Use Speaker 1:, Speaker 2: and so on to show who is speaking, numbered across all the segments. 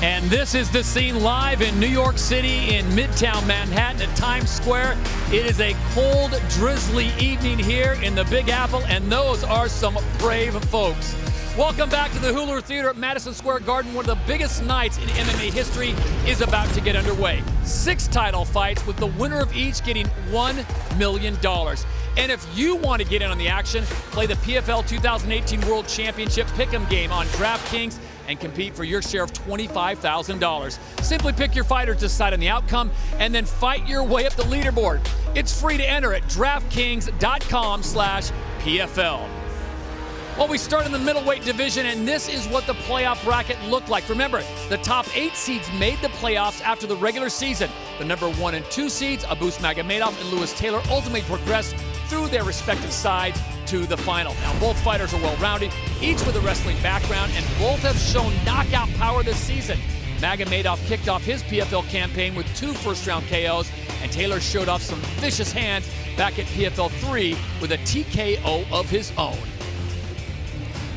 Speaker 1: And this is the scene live in New York City in Midtown Manhattan at Times Square. It is a cold, drizzly evening here in the Big Apple, and those are some brave folks. Welcome back to the Hulu Theater at Madison Square Garden. One of the biggest nights in MMA history is about to get underway. 6 title fights with the winner of each getting $1 million. And if you want to get in on the action, play the PFL 2018 World Championship Pick'em game on DraftKings and compete for your share of $25,000. Simply pick your fighter to decide on the outcome and then fight your way up the leaderboard. It's free to enter at DraftKings.com/PFL. Well, we start in the middleweight division, and this is what the playoff bracket looked like. Remember, the top 8 seeds made the playoffs after the regular season. The number 1 and 2 seeds, Bout Magomedov and Lewis Taylor, ultimately progressed through their respective sides to the final. Now, both fighters are well-rounded, each with a wrestling background, and both have shown knockout power this season. Magomedov kicked off his PFL campaign with 2 first-round KOs, and Taylor showed off some vicious hands back at PFL 3 with a TKO of his own.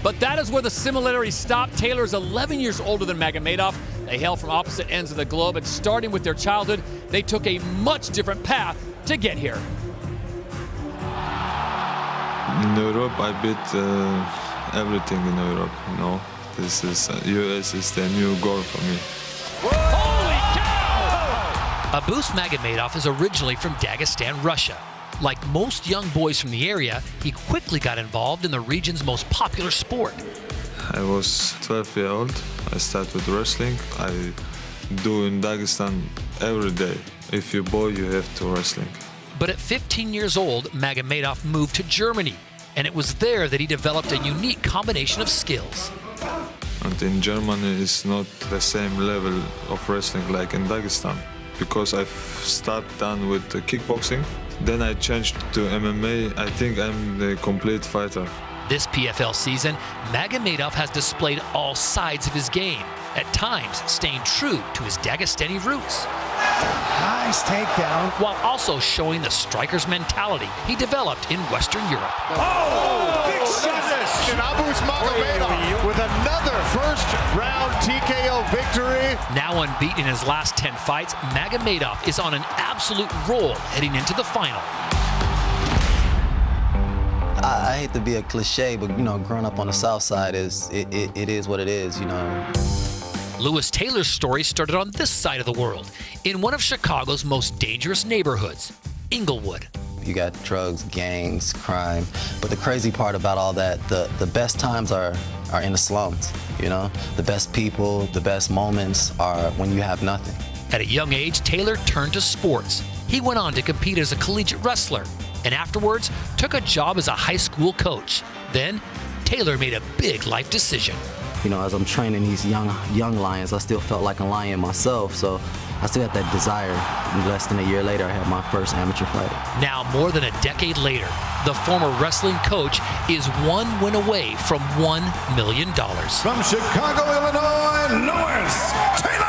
Speaker 1: But that is where the similarities stop. Taylor is 11 years older than Magomedov. They hail from opposite ends of the globe, and starting with their childhood, they took a much different path to get here.
Speaker 2: In Europe, I beat everything in Europe, you know. This is, US is the new goal for me.
Speaker 1: Holy cow!
Speaker 3: Bout Magomedov is originally from Dagestan, Russia. Like most young boys from the area, he quickly got involved in the region's most popular sport.
Speaker 2: I was 12 years old. I started with wrestling. I do in Dagestan every day. If you're a boy, you have to wrestling.
Speaker 3: But at 15 years old, Magomedov moved to Germany, and it was there that he developed a unique combination of skills.
Speaker 2: And in Germany, it's not the same level of wrestling like in Dagestan, because I've started down with kickboxing. Then I changed to MMA. I think I'm the complete fighter.
Speaker 3: This PFL season, Magomedov has displayed all sides of his game, at times staying true to his Dagestani roots.
Speaker 4: Nice takedown.
Speaker 3: While also showing the striker's mentality he developed in Western Europe.
Speaker 4: Oh, big shot!
Speaker 5: And Bout Magomedov with another first-round TKO victory.
Speaker 3: Now unbeaten in his last 10 fights, Magomedov is on an absolute roll heading into the final.
Speaker 6: I hate to be a cliche, but, you know, growing up on the South Side it is what it is, you know.
Speaker 3: Lewis Taylor's story started on this side of the world, in one of Chicago's most dangerous neighborhoods, Inglewood.
Speaker 6: You got drugs, gangs, crime, but the crazy part about all that, the best times are in the slums, you know? The best people, the best moments are when you have nothing.
Speaker 3: At a young age, Taylor turned to sports. He went on to compete as a collegiate wrestler, and afterwards took a job as a high school coach. Then, Taylor made a big life decision.
Speaker 6: You know, as I'm training these young lions, I still felt like a lion myself, so I still had that desire. And less than a year later, I had my first amateur fight.
Speaker 3: Now, more than a decade later, the former wrestling coach is 1 win away from $1 million.
Speaker 5: From Chicago, Illinois, Lewis Taylor!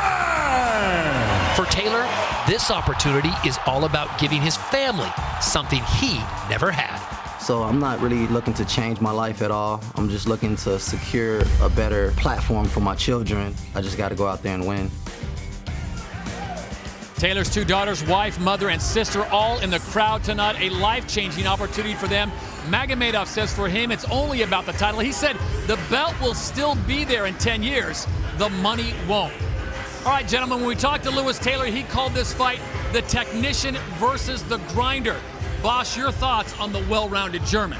Speaker 3: For Taylor, this opportunity is all about giving his family something he never had.
Speaker 6: So I'm not really looking to change my life at all. I'm just looking to secure a better platform for my children. I just got to go out there and win.
Speaker 1: Taylor's 2 daughters, wife, mother, and sister all in the crowd tonight. A life-changing opportunity for them. Magomedov says for him, it's only about the title. He said the belt will still be there in 10 years. The money won't. All right, gentlemen, when we talked to Lewis Taylor, he called this fight the technician versus the grinder. Boss, your thoughts on the well-rounded German?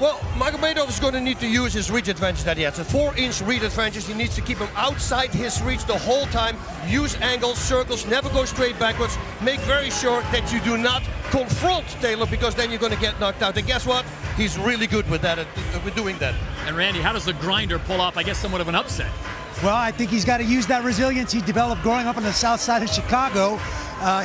Speaker 7: Well, Magomedov is going to need to use his reach advantage that he has. A 4-inch reach advantage. He needs to keep him outside his reach the whole time. Use angles, circles, never go straight backwards. Make very sure that you do not confront Taylor, because then you're going to get knocked out. And guess what? He's really good with that, with doing that.
Speaker 1: And Randy, how does the grinder pull off, I guess, somewhat of an upset?
Speaker 4: Well, I think he's got to use that resilience he developed growing up on the South Side of Chicago.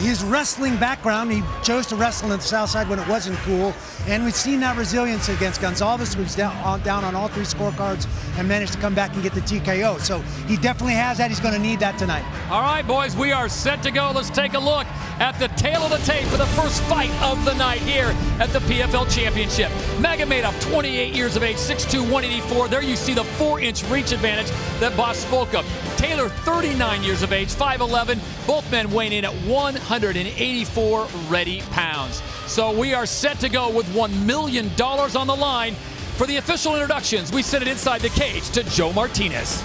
Speaker 4: His wrestling background, he chose to wrestle on the South Side when it wasn't cool, and we've seen that resilience against Gonzalez, who was down on all 3 scorecards and managed to come back and get the TKO. So he definitely has that. He's going to need that tonight.
Speaker 1: All right, boys, we are set to go. Let's take a look at the tail of the tape for the first fight of the night here at the PFL Championship. Magomedov, 28 years of age, 6'2", 184. There you see the 4-inch reach advantage that Boss spoke of. Taylor, 39 years of age, 5'11", both men weighing in at 184 ready pounds. So we are set to go with $1 million on the line. For the official introductions, we send it inside the cage to Joe Martinez.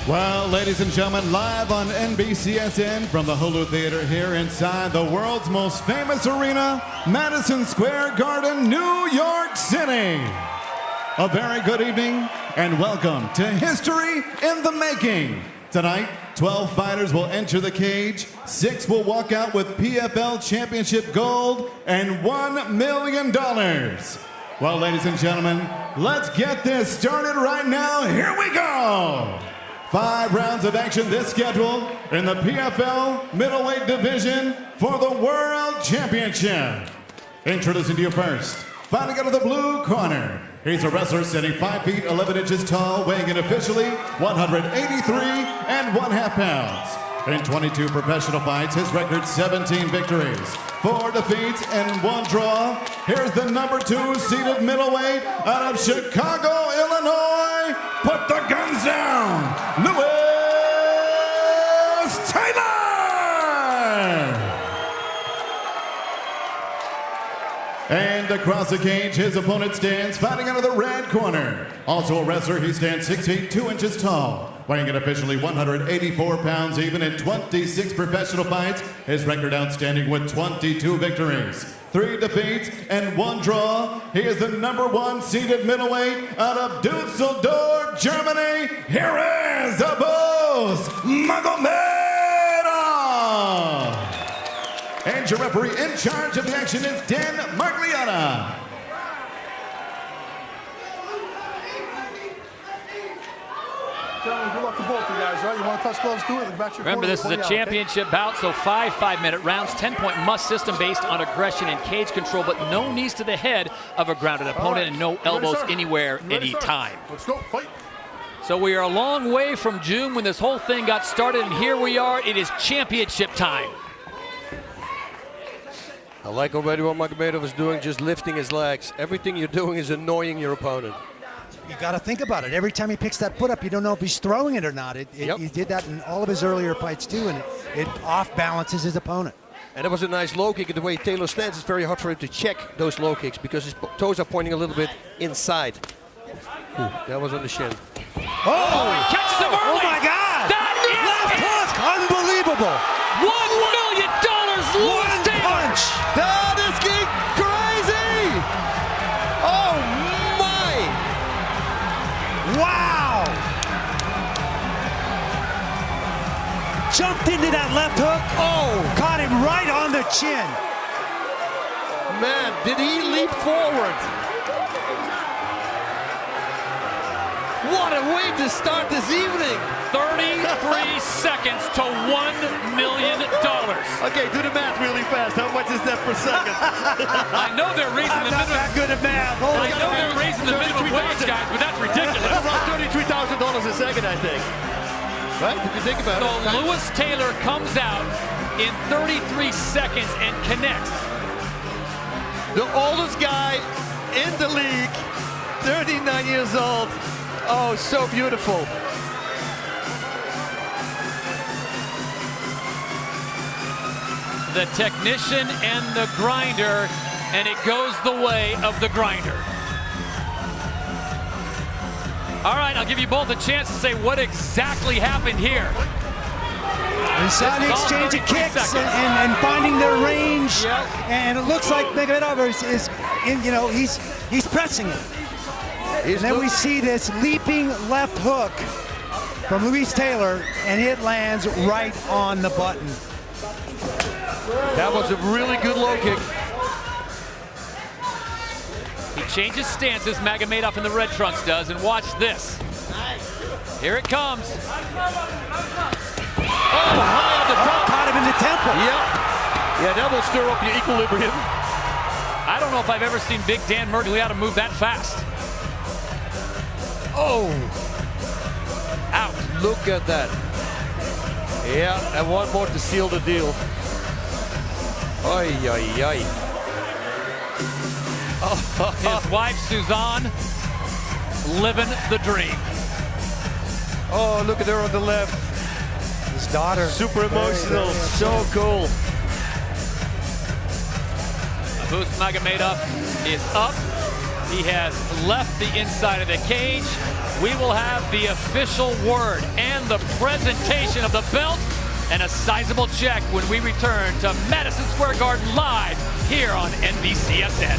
Speaker 5: Well, ladies and gentlemen, live on NBCSN from the Hulu Theater here inside the world's most famous arena, Madison Square Garden, New York City. A very good evening and welcome to History in the Making. Tonight, 12 fighters will enter the cage, 6 will walk out with PFL Championship gold and $1 million. Well, ladies and gentlemen, let's get this started right now. Here we go. 5 rounds of action this schedule in the PFL Middleweight Division for the World Championship. Introducing to you first, fighting out of the blue corner. He's a wrestler sitting 5 feet 11 inches tall, weighing in officially 183.5 pounds. In 22 professional fights, his record 17 victories, 4 defeats, and 1 draw. Here's the number 2 seeded middleweight out of Chicago, Illinois. Put the guns down, Lewis Taylor! And across the cage, his opponent stands fighting out of the red corner. Also a wrestler, he stands 6 feet 2 inches tall, weighing in officially 184 pounds even in 26 professional fights. His record outstanding with 22 victories, 3 defeats, and 1 draw. He is the number 1 seeded middleweight out of Dusseldorf, Germany. Here is the boss, Magomedov! And your referee in charge of the action is Dan Margliata.
Speaker 8: Gentlemen, good luck to both of you guys, right? You want to touch gloves, do it. Back your
Speaker 1: Remember, this is a championship bout, so 5 5-minute rounds, 10-point must system based on aggression and cage control, but no knees to the head of a grounded opponent and no elbows anywhere, anytime.
Speaker 8: Let's go, fight.
Speaker 1: So we are a long way from June when this whole thing got started, and here we are. It is championship time.
Speaker 7: I like already what Magomedov is doing, just lifting his legs. Everything you're doing is annoying your opponent.
Speaker 4: You got to think about it. Every time he picks that foot up, you don't know if he's throwing it or not. He did that in all of his earlier fights too, and it off balances his opponent.
Speaker 7: And that was a nice low kick. The way Taylor stands, it's very hard for him to check those low kicks because his toes are pointing a little bit inside. Ooh, that was on the shin.
Speaker 1: Oh, he catches him early.
Speaker 4: Oh my God!
Speaker 1: That is
Speaker 4: left hook! Unbelievable!
Speaker 1: $1 million, Lewis Taylor.
Speaker 4: Punch!
Speaker 7: That is crazy! Oh my!
Speaker 4: Wow! Jumped into that left hook. Oh! Caught him right on the chin.
Speaker 7: Man, did he leap forward? What a way to start this evening!
Speaker 1: 33 seconds to $1 million.
Speaker 7: Okay, do the math really fast. How much is that per second?
Speaker 1: I know they're raising the
Speaker 4: Not that
Speaker 1: minimum.
Speaker 4: good at math.
Speaker 1: I know they're raising the minimum wage, guys, but that's ridiculous.
Speaker 7: That's around $33,000 a second, I think. Right? If you think about
Speaker 1: So
Speaker 7: it.
Speaker 1: Lewis Taylor comes out in 33 seconds and connects.
Speaker 7: The oldest guy in the league, 39 years old. Oh, so beautiful.
Speaker 1: The technician and the grinder, and it goes the way of the grinder. All right, I'll give you both a chance to say what exactly happened here.
Speaker 4: We saw the exchange of kicks and finding their range, and it looks like Magomedov is in, you know, he's pressing it. And then we see this leaping left hook from Lewis Taylor, and it lands right on the button.
Speaker 7: That was a really good low kick.
Speaker 1: He changes stances, Magomedov in the red trunks does, and watch this. Here it comes. Oh, high on the top.
Speaker 4: Caught him in the temple.
Speaker 7: Yeah, that will stir up your equilibrium.
Speaker 1: I don't know if I've ever seen Big Dan Margliata move that fast. Oh. Out.
Speaker 7: Look at that. Yeah, and one more to seal the deal. Ay, ay, ay.
Speaker 1: His wife, Suzanne, living the dream.
Speaker 7: Oh, look at her on the left.
Speaker 4: daughter.
Speaker 7: Super emotional, so cool.
Speaker 1: Bout Magomedov is up. He has left the inside of the cage. We will have the official word and the presentation of the belt and a sizable check when we return to Madison Square Garden live here on NBCSN.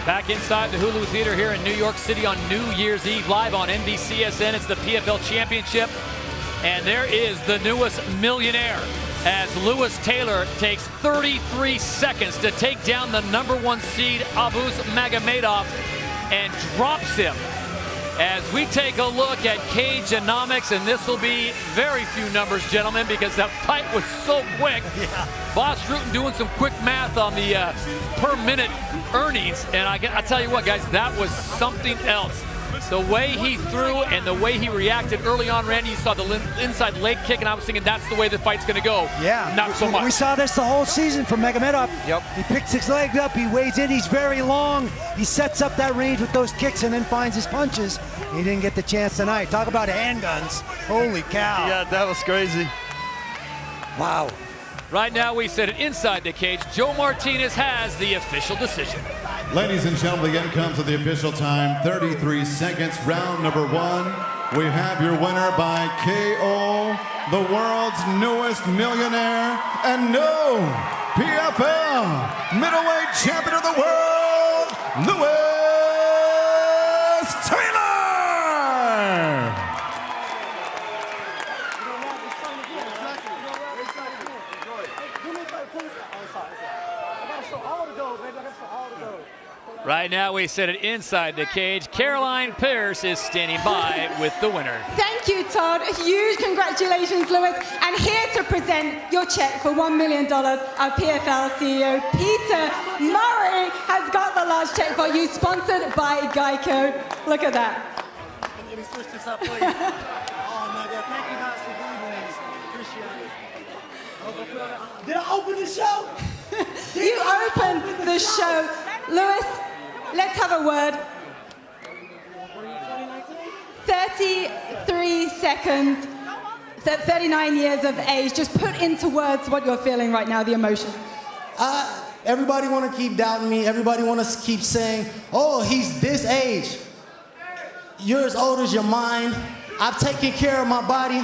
Speaker 1: Back inside the Hulu Theater here in New York City on New Year's Eve, live on NBCSN. It's the PFL Championship, and there is the newest millionaire as Lewis Taylor takes 33 seconds to take down the #1 seed Bout Magomedov and drops him. As we take a look at Cageonomics, and this will be very few numbers, gentlemen, because that fight was so quick.
Speaker 4: Yeah.
Speaker 1: Boss Rutten doing some quick math on the per minute earnings, and I tell you what, guys, that was something else. The way he threw and the way he reacted early on, Randy, you saw the inside leg kick, and I was thinking that's the way the fight's going to go.
Speaker 4: Yeah.
Speaker 1: Not so much.
Speaker 4: We saw this the whole season from Magomedov.
Speaker 7: Yep.
Speaker 4: He picks his leg up, he weighs in, he's very long. He sets up that range with those kicks and then finds his punches. He didn't get the chance tonight. Talk about handguns. Holy cow.
Speaker 7: Yeah, that was crazy.
Speaker 4: Wow.
Speaker 1: Right now, we set it inside the cage. Joe Martinez has the official decision.
Speaker 5: Ladies and gentlemen, again comes at the official time, 33 seconds, round number 1. We have your winner by KO, the world's newest millionaire and new PFL Middleweight Champion of the World, Lewis Taylor!
Speaker 1: Right now, we set it inside the cage. Caroline Pierce is standing by with the winner.
Speaker 9: Thank you, Todd. A huge congratulations, Lewis. And here to present your check for $1 million, our PFL CEO, Peter Murray, has got the large check for you, sponsored by Geico. Look at that.
Speaker 4: Let me switch this up for you. Oh, my God. Thank you guys for being here. Appreciate it. Did I open the show?
Speaker 9: You opened the show. Lewis, let's have a word. 33 seconds, 39 years of age. Just put into words what you're feeling right now, the emotion.
Speaker 10: Everybody want to keep doubting me. Everybody want to keep saying, oh, he's this age. You're as old as your mind. I've taken care of my body.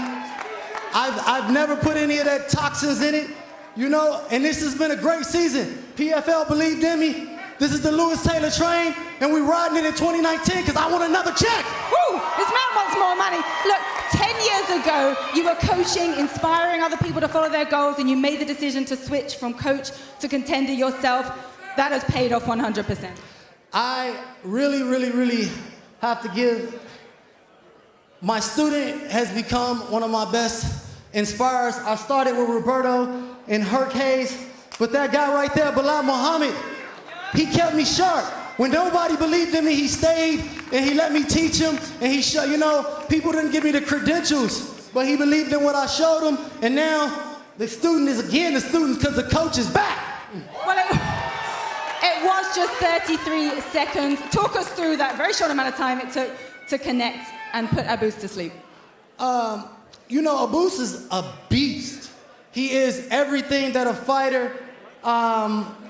Speaker 10: I've never put any of that toxins in it, you know, and this has been a great season. PFL believed in me. This is the Lewis Taylor train, and we're riding it in 2019 because I want another check.
Speaker 9: Woo! This man wants more money. Look, 10 years ago, you were coaching, inspiring other people to follow their goals, and you made the decision to switch from coach to contender yourself. That has paid off 100%.
Speaker 10: I really have to give. My student has become one of my best inspirers. I started with Roberto and Herc Hayes, but that guy right there, Bilal Muhammad, he kept me sharp. When nobody believed in me, he stayed and he let me teach him. And he showed, you know, people didn't give me the credentials, but he believed in what I showed him. And now the student is again the student because the coach is back.
Speaker 9: Well, it was just 33 seconds. Talk us through that very short amount of time it took to connect and put Abus to sleep.
Speaker 10: You know, Abus is a beast. He is everything that a fighter,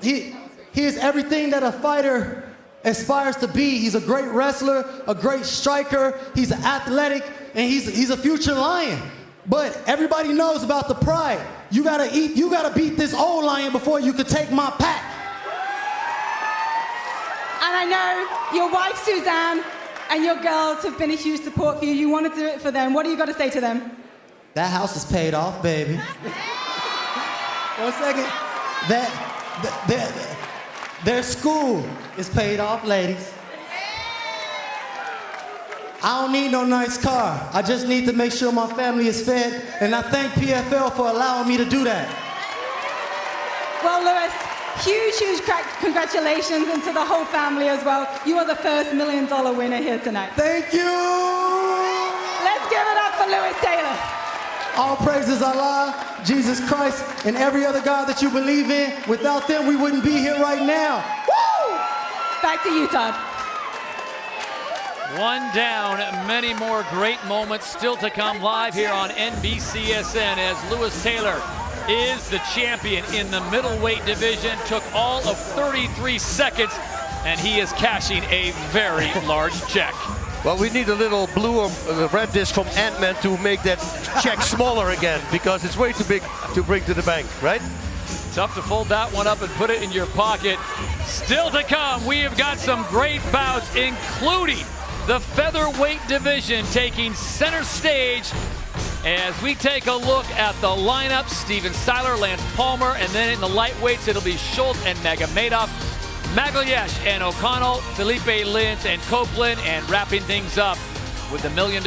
Speaker 10: he is everything that a fighter aspires to be. He's a great wrestler, a great striker. He's athletic, and he's a future lion. But everybody knows about the pride. You gotta beat this old lion before you could take my pack.
Speaker 9: And I know your wife, Suzanne, and your girls have been a huge support for you. You want to do it for them. What do you got to say to them?
Speaker 10: That house is paid off, baby. 1 second. Their school is paid off, ladies. I don't need no nice car. I just need to make sure my family is fed, and I thank PFL for allowing me to do that.
Speaker 9: Well, Lewis, huge congratulations, and to the whole family as well. You are the first $1 million winner here tonight.
Speaker 10: Thank you.
Speaker 9: Let's give it up for Lewis Taylor.
Speaker 10: All praises Allah, Jesus Christ, and every other God that you believe in. Without them, we wouldn't be here right now. Woo!
Speaker 9: Back to you, Todd.
Speaker 1: One down, many more great moments still to come live here on NBCSN as Lewis Taylor is the champion in the middleweight division. Took all of 33 seconds, and he is cashing a very large check.
Speaker 7: Well, we need a little blue or red disc from Ant-Man to make that check smaller again, because it's way too big to bring to the bank, right?
Speaker 1: Tough to fold that one up and put it in your pocket. Still to come, we have got some great bouts, including the featherweight division taking center stage as we take a look at the lineup. Steven Seiler, Lance Palmer, and then in the lightweights, it'll be Schultz and Magomedov, Magalhaes and O'Connell, Felipe Lins and Copeland, and wrapping things up with the $1 million